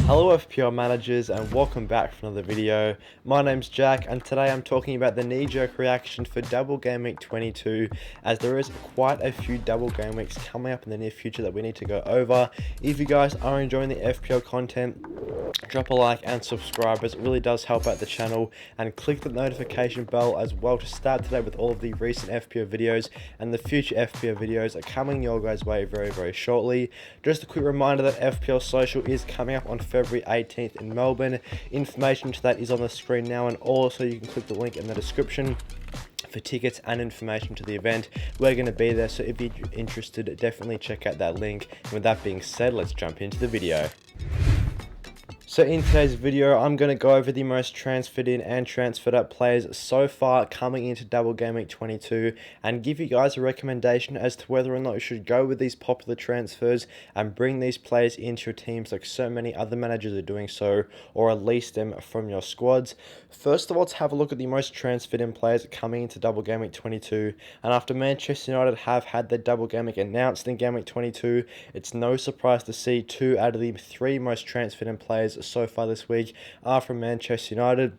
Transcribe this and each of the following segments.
Hello FPL managers and welcome back for another video. My name's Jack and today I'm talking about the knee-jerk reaction for Double Game Week 22, as there is quite a few Double Game Weeks coming up in the near future that we need to go over. If you guys are enjoying the FPL content, drop a like and subscribe, as it really does help out the channel, and click the notification bell as well to start today with all of the recent FPL videos, and the future FPL videos are coming your guys' way very shortly. Just a quick reminder that FPL Social is coming up on February 18th in Melbourne. Information to that is on the screen now, and also you can click the link in the description for tickets and information to the event. We're going to be there, so if you're interested, definitely check out that link. And with that being said, let's jump into the video. So in today's video, I'm going to go over the most transferred in and transferred up players so far coming into Double Game Week 22, and give you guys a recommendation as to whether or not you should go with these popular transfers and bring these players into your teams like so many other managers are doing so, or release them from your squads. First of all, let's have a look at the most transferred in players coming into Double Game Week 22, and after Manchester United have had their Double Game Week announced in Game Week 22, it's no surprise to see 2 out of the 3 most transferred in players so far this week are from Manchester United.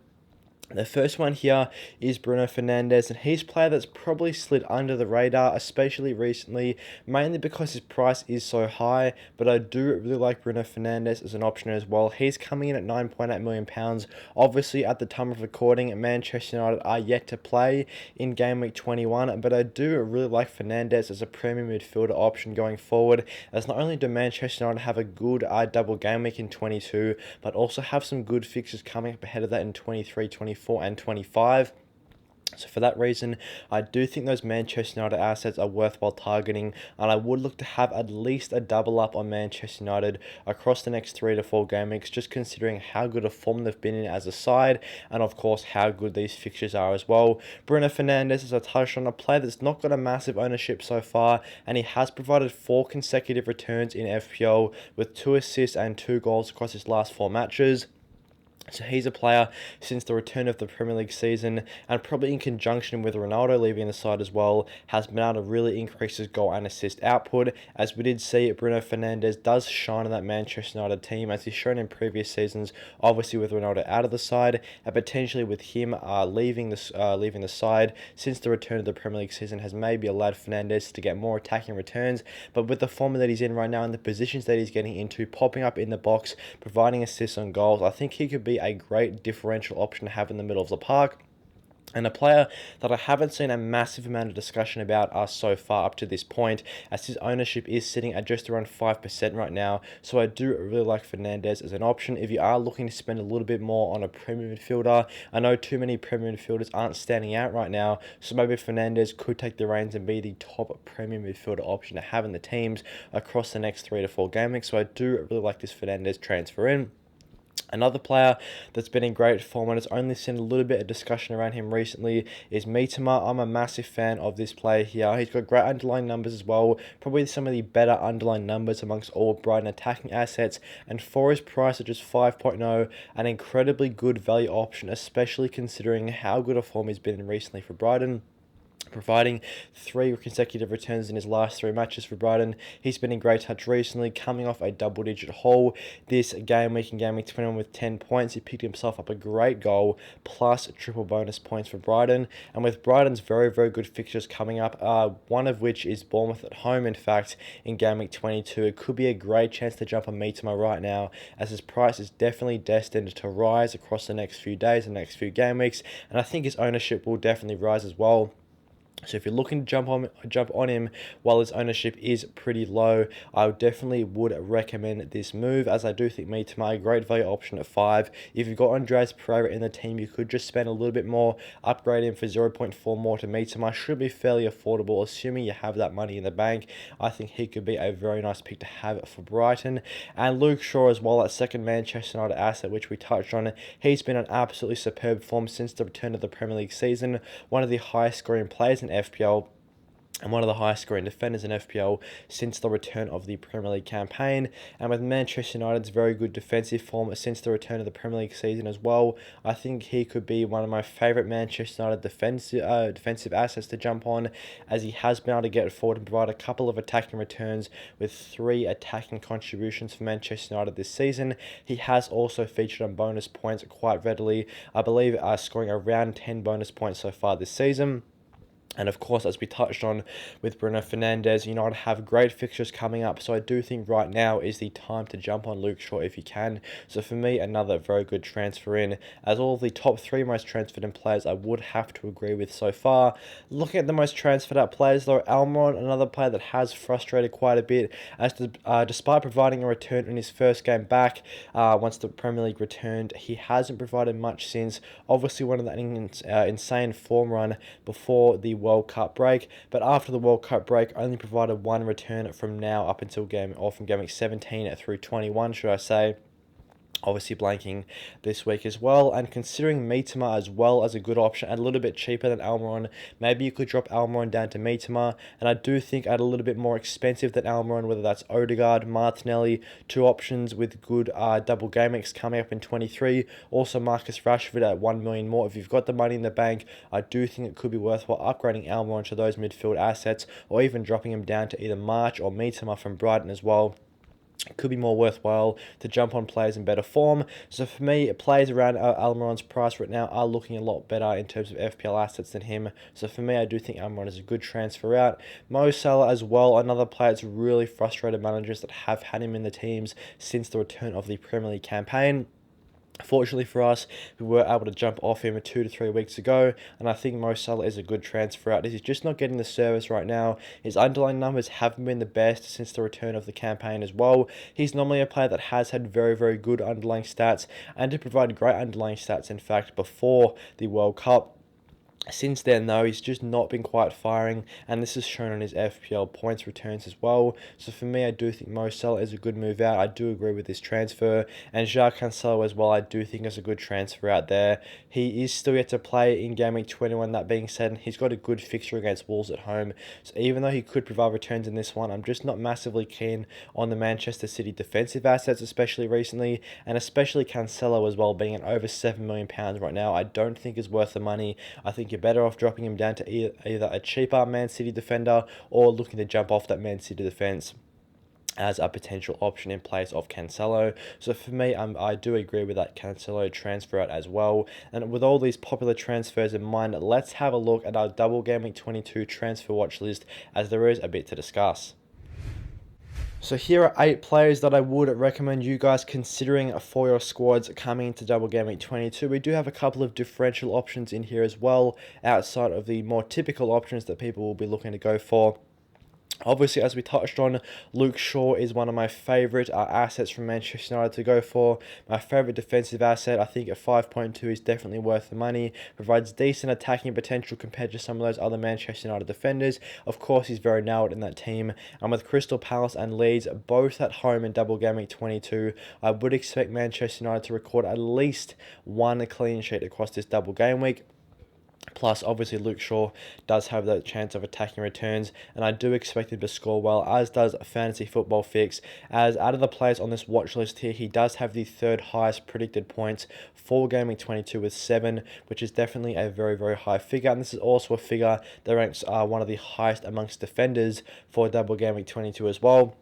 The first one here is Bruno Fernandes, and he's a player that's probably slid under the radar, especially recently, mainly because his price is so high, but I do really like Bruno Fernandes as an option as well. He's coming in at £9.8 million. Obviously, at the time of recording, Manchester United are yet to play in Game Week 21, but I do really like Fernandes as a premium midfielder option going forward, as not only do Manchester United have a good double game week in 22, but also have some good fixtures coming up ahead of that in 23, 24 and 25. So for that reason, I do think those Manchester United assets are worthwhile targeting, and I would look to have at least a double up on Manchester United across the next 3 to 4 game weeks, just considering how good a form they've been in as a side, and of course how good these fixtures are as well. Bruno Fernandes, as I touched on, a player that's not got a massive ownership so far, and he has provided 4 consecutive returns in FPL with 2 assists and 2 goals across his last 4 matches. So he's a player since the return of the Premier League season, and probably in conjunction with Ronaldo leaving the side as well, has been able to really increase his goal and assist output. As we did see, Bruno Fernandes does shine on that Manchester United team, as he's shown in previous seasons, obviously with Ronaldo out of the side, and potentially with him leaving the side since the return of the Premier League season has maybe allowed Fernandes to get more attacking returns. But with the form that he's in right now and the positions that he's getting into, popping up in the box, providing assists on goals, I think he could be a great differential option to have in the middle of the park. And a player that I haven't seen a massive amount of discussion about so far up to this point, as his ownership is sitting at just around 5% right now. So I do really like Fernandes as an option if you are looking to spend a little bit more on a premium midfielder. I know too many premium midfielders aren't standing out right now, so maybe Fernandes could take the reins and be the top premium midfielder option to have in the teams across the next 3 to 4 game weeks. So I do really like this Fernandes transfer in. Another player that's been in great form and has only seen a little bit of discussion around him recently is Mitoma. I'm a massive fan of this player here. He's got great underlying numbers as well, probably some of the better underlying numbers amongst all Brighton attacking assets, and for his price of just 5.0, an incredibly good value option, especially considering how good a form he's been in recently for Brighton, providing 3 consecutive returns in his last 3 matches for Brighton. He's been in great touch recently, coming off a double-digit haul this game week in Game Week 21 with 10 points. He picked himself up a great goal, plus triple bonus points for Brighton. And with Brighton's very good fixtures coming up, one of which is Bournemouth at home, in fact, in Game Week 22, it could be a great chance to jump on Mitoma right now, as his price is definitely destined to rise across the next few days and next few game weeks, and I think his ownership will definitely rise as well. So if you're looking to jump on him while his ownership is pretty low, I definitely would recommend this move, as I do think Mitoma a great value option at 5. If you've got Andreas Pereira in the team, you could just spend a little bit more, upgrade him for 0.4 more to Mitoma. Should be fairly affordable, assuming you have that money in the bank. I think he could be a very nice pick to have for Brighton. And Luke Shaw as well, that second Manchester United asset, which we touched on. He's been an absolutely superb form since the return of the Premier League season, one of the highest scoring players in FPL. and one of the highest scoring defenders in FPL since the return of the Premier League campaign. And with Manchester United's very good defensive form since the return of the Premier League season as well, I think he could be one of my favourite Manchester United defensive assets to jump on, as he has been able to get forward and provide a couple of attacking returns with 3 attacking contributions for Manchester United this season. He has also featured on bonus points quite readily, I believe scoring around 10 bonus points so far this season. And of course, as we touched on with Bruno Fernandes, United have great fixtures coming up. So I do think right now is the time to jump on Luke Shaw if you can. So for me, another very good transfer in. As all of the top 3 most transferred in players, I would have to agree with so far. Looking at the most transferred out players, though, Almiron, another player that has frustrated quite a bit, as despite providing a return in his first game back, once the Premier League returned, he hasn't provided much since. Obviously, one of that insane form run before the World Cup break, but after the World Cup break only provided 1 return from now up until from game week 17 through 21, should I say. Obviously blanking this week as well, and considering Mitoma as well as a good option and a little bit cheaper than Almiron, maybe you could drop Almiron down to Mitoma. And I do think at a little bit more expensive than Almiron, whether that's Odegaard, Martinelli, 2 options with good double game weeks coming up in 23. Also Marcus Rashford at 1 million more. If you've got the money in the bank, I do think it could be worthwhile upgrading Almiron to those midfield assets, or even dropping him down to either March or Mitoma from Brighton as well. It could be more worthwhile to jump on players in better form. So for me, players around Almiron's price right now are looking a lot better in terms of FPL assets than him. So for me, I do think Almiron is a good transfer out. Mo Salah as well, another player that's really frustrated managers that have had him in the teams since the return of the Premier League campaign. Fortunately for us, we were able to jump off him 2 to 3 weeks ago, and I think Mo Salah is a good transfer out. He's just not getting the service right now. His underlying numbers haven't been the best since the return of the campaign as well. He's normally a player that has had very, very good underlying stats, and did provide great underlying stats, in fact, before the World Cup. Since then, though, he's just not been quite firing, and this is shown on his FPL points returns as well. So for me, I do think Mo Salah is a good move out. I do agree with this transfer, and Jacques Cancelo as well, I do think is a good transfer out there. He is still yet to play in game week 21. That being said, he's got a good fixture against Wolves at home. So even though he could provide returns in this one, I'm just not massively keen on the Manchester City defensive assets, especially recently, and especially Cancelo as well, being at over £7 million right now. I don't think is worth the money. I think you're better off dropping him down to either a cheaper Man City defender or looking to jump off that Man City defence as a potential option in place of Cancelo. So for me, I do agree with that Cancelo transfer out as well. And with all these popular transfers in mind, let's have a look at our double game week 22 transfer watch list, as there is a bit to discuss. So here are 8 players that I would recommend you guys considering for your squads coming into double game week 22. We do have a couple of differential options in here as well, outside of the more typical options that people will be looking to go for. Obviously, as we touched on, Luke Shaw is one of my favourite assets from Manchester United to go for. My favourite defensive asset, I think at 5.2 is definitely worth the money. Provides decent attacking potential compared to some of those other Manchester United defenders. Of course, he's very nailed in that team. And with Crystal Palace and Leeds both at home in double game week 22, I would expect Manchester United to record at least 1 clean sheet across this double game week. Plus, obviously, Luke Shaw does have that chance of attacking returns, and I do expect him to score well, as does Fantasy Football Fix. As out of the players on this watch list here, he does have the 3rd highest predicted points for game week 22 with 7, which is definitely a very, very high figure. And this is also a figure that ranks one of the highest amongst defenders for double game week 22 as well.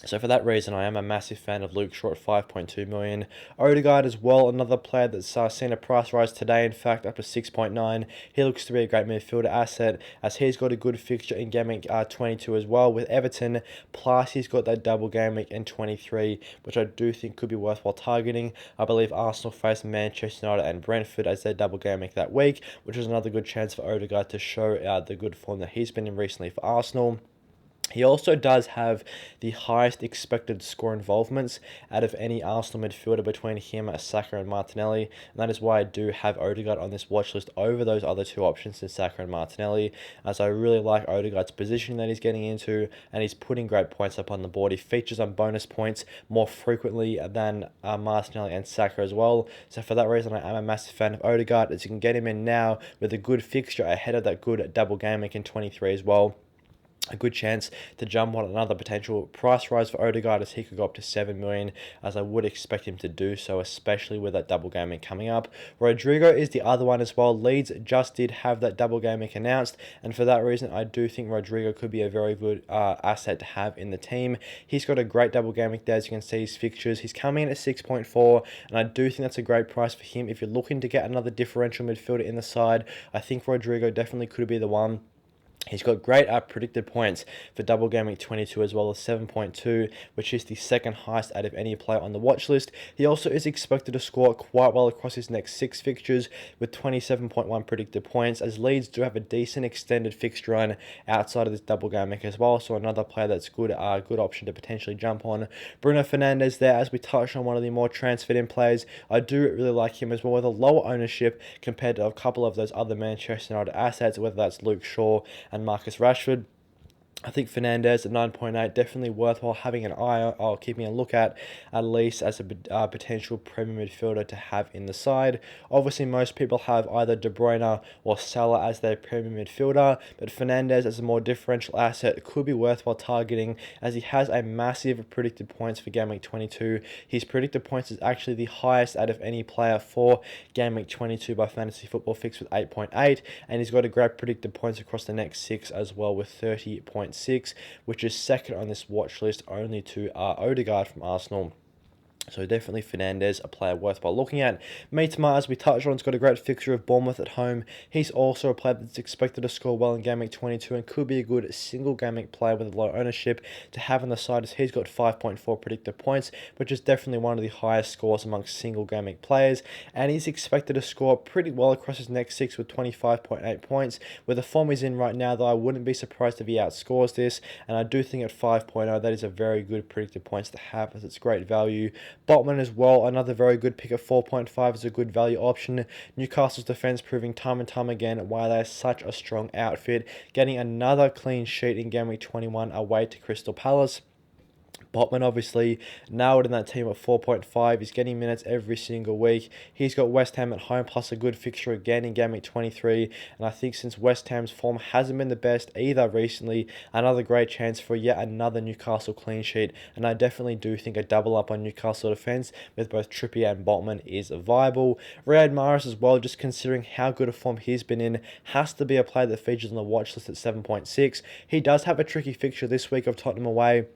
So for that reason, I am a massive fan of Luke Shaw at 5.2 million. Odegaard as well, another player that's seen a price rise today, in fact, up to 6.9. He looks to be a great midfielder asset, as he's got a good fixture in game week 22 as well with Everton. Plus, he's got that double game week in 23, which I do think could be worthwhile targeting. I believe Arsenal face Manchester United and Brentford as their double game week that week, which is another good chance for Odegaard to show the good form that he's been in recently for Arsenal. He also does have the highest expected score involvements out of any Arsenal midfielder between him, Saka and Martinelli, and that is why I do have Odegaard on this watch list over those other 2 options in Saka and Martinelli, as I really like Odegaard's position that he's getting into, and he's putting great points up on the board. He features on bonus points more frequently than Martinelli and Saka as well, so for that reason I am a massive fan of Odegaard, as you can get him in now with a good fixture ahead of that good double game week in 23 as well. a good chance to jump on another potential price rise for Odegaard, as he could go up to 7 million, as I would expect him to do so, especially with that double game week coming up. Rodrigo is the other one as well. Leeds just did have that double game week announced, and for that reason I do think Rodrigo could be a very good asset to have in the team. He's got a great double game week there, as you can see his fixtures. He's coming in at 6.4, and I do think that's a great price for him. If you're looking to get another differential midfielder in the side, I think Rodrigo definitely could be the one. He's got great predicted points for double game week 22 as well as 7.2, which is the second highest out of any player on the watch list. He also is expected to score quite well across his next 6 fixtures with 27.1 predicted points, as Leeds do have a decent extended fixture run outside of this double game week as well. So another player that's good option to potentially jump on. Bruno Fernandes there, as we touched on, one of the more transferred in players. I do really like him as well, with a lower ownership compared to a couple of those other Manchester United assets, whether that's Luke Shaw and Marcus Rashford. I think Fernandes at 9.8 definitely worthwhile having an eye or keeping a look at least as a potential premium midfielder to have in the side. Obviously, most people have either De Bruyne or Salah as their premium midfielder, but Fernandes as a more differential asset could be worthwhile targeting, as he has a massive predicted points for Game Week 22. His predicted points is actually the highest out of any player for Game Week 22 by Fantasy Football Fix with 8.8, and he's got a great predicted points across the next 6 as well with 30.6, which is second on this watch list only to Odegaard from Arsenal. So definitely Fernandes, a player worthwhile looking at. Mitoma, as we touched on, has got a great fixture of Bournemouth at home. He's also a player that's expected to score well in Game Week 22 and could be a good single Game Week player with a low ownership to have on the side, as he's got 5.4 predicted points, which is definitely one of the highest scores amongst single Game Week players. And he's expected to score pretty well across his next 6 with 25.8 points. With the form he's in right now, though, I wouldn't be surprised if he outscores this. And I do think at 5.0, that is a very good predicted points to have, as it's great value. Botman as well, another very good pick at 4.5 is a good value option. Newcastle's defence proving time and time again why they're such a strong outfit, getting another clean sheet in Game Week 21 away to Crystal Palace. Botman obviously nailed in that team at 4.5. He's getting minutes every single week. He's got West Ham at home, plus a good fixture again in Game Week 23. And I think since West Ham's form hasn't been the best either recently, another great chance for yet another Newcastle clean sheet. And I definitely do think a double up on Newcastle defence with both Trippier and Botman is viable. Riyad Mahrez as well, just considering how good a form he's been in, has to be a player that features on the watch list at 7.6. He does have a tricky fixture this week of Tottenham away,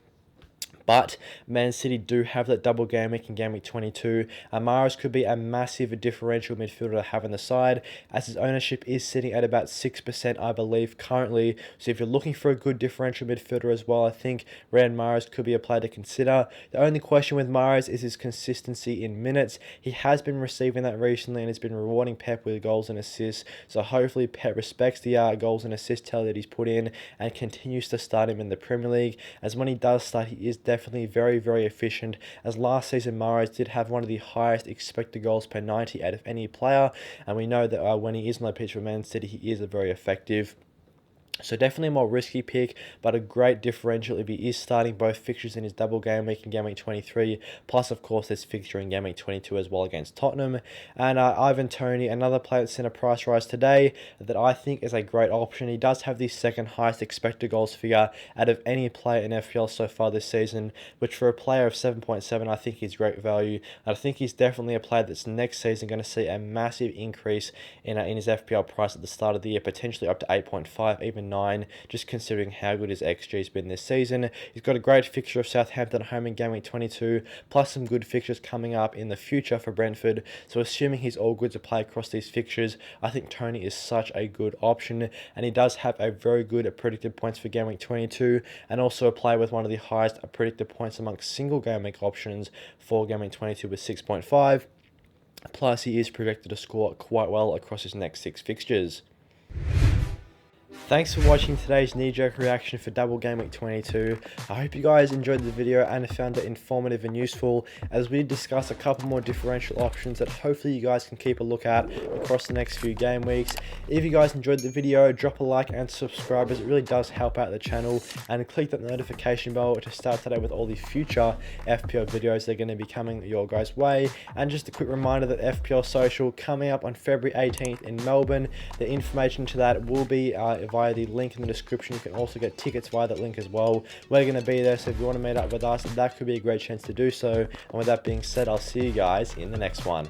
but Man City do have that double game week in Game Week 22. Mahrez could be a massive differential midfielder to have on the side, as his ownership is sitting at about 6%, I believe, currently. So if you're looking for a good differential midfielder as well, I think Riyad Mahrez could be a player to consider. The only question with Mahrez is his consistency in minutes. He has been receiving that recently and has been rewarding Pep with goals and assists. So hopefully Pep respects the goals and assist tally that he's put in and continues to start him in the Premier League, as when he does start, he is definitely very, very efficient, as last season Mahrez did have one of the highest expected goals per 90 out of any player, and we know that when he is on the pitch for Man City, he is very effective. So definitely a more risky pick, but a great differential if he is starting both fixtures in his double game week in Game Week 23, plus of course this fixture in Game Week 22 as well against Tottenham. And Ivan Toney, another player that's in a price rise today that I think is a great option. He does have the second highest expected goals figure out of any player in FPL so far this season, which for a player of 7.7 I think is great value. And I think he's definitely a player that's next season going to see a massive increase in his FPL price at the start of the year, potentially up to 8.5, even 9, just considering how good his XG has been this season. He's got a great fixture of Southampton at home in Game Week 22, plus some good fixtures coming up in the future for Brentford. So assuming he's all good to play across these fixtures, I think Toney is such a good option, and he does have a very good predicted points for Game Week 22, and also a player with one of the highest predicted points amongst single Game Week options for Game Week 22 with 6.5. Plus he is projected to score quite well across his next 6 fixtures. Thanks for watching today's knee-jerk reaction for Double Game Week 22. I hope you guys enjoyed the video and found it informative and useful, as we discuss a couple more differential options that hopefully you guys can keep a look at across the next few game weeks. If you guys enjoyed the video, drop a like and subscribe, as it really does help out the channel, and click that notification bell to start today with all the future FPL videos that are going to be coming your guys' way. And just a quick reminder that FPL Social coming up on February 18th in Melbourne. The information to that will be via the link in the description. You can also get tickets via that link as well. We're going to be there, so if you want to meet up with us, that could be a great chance to do so. And with that being said, I'll see you guys in the next one.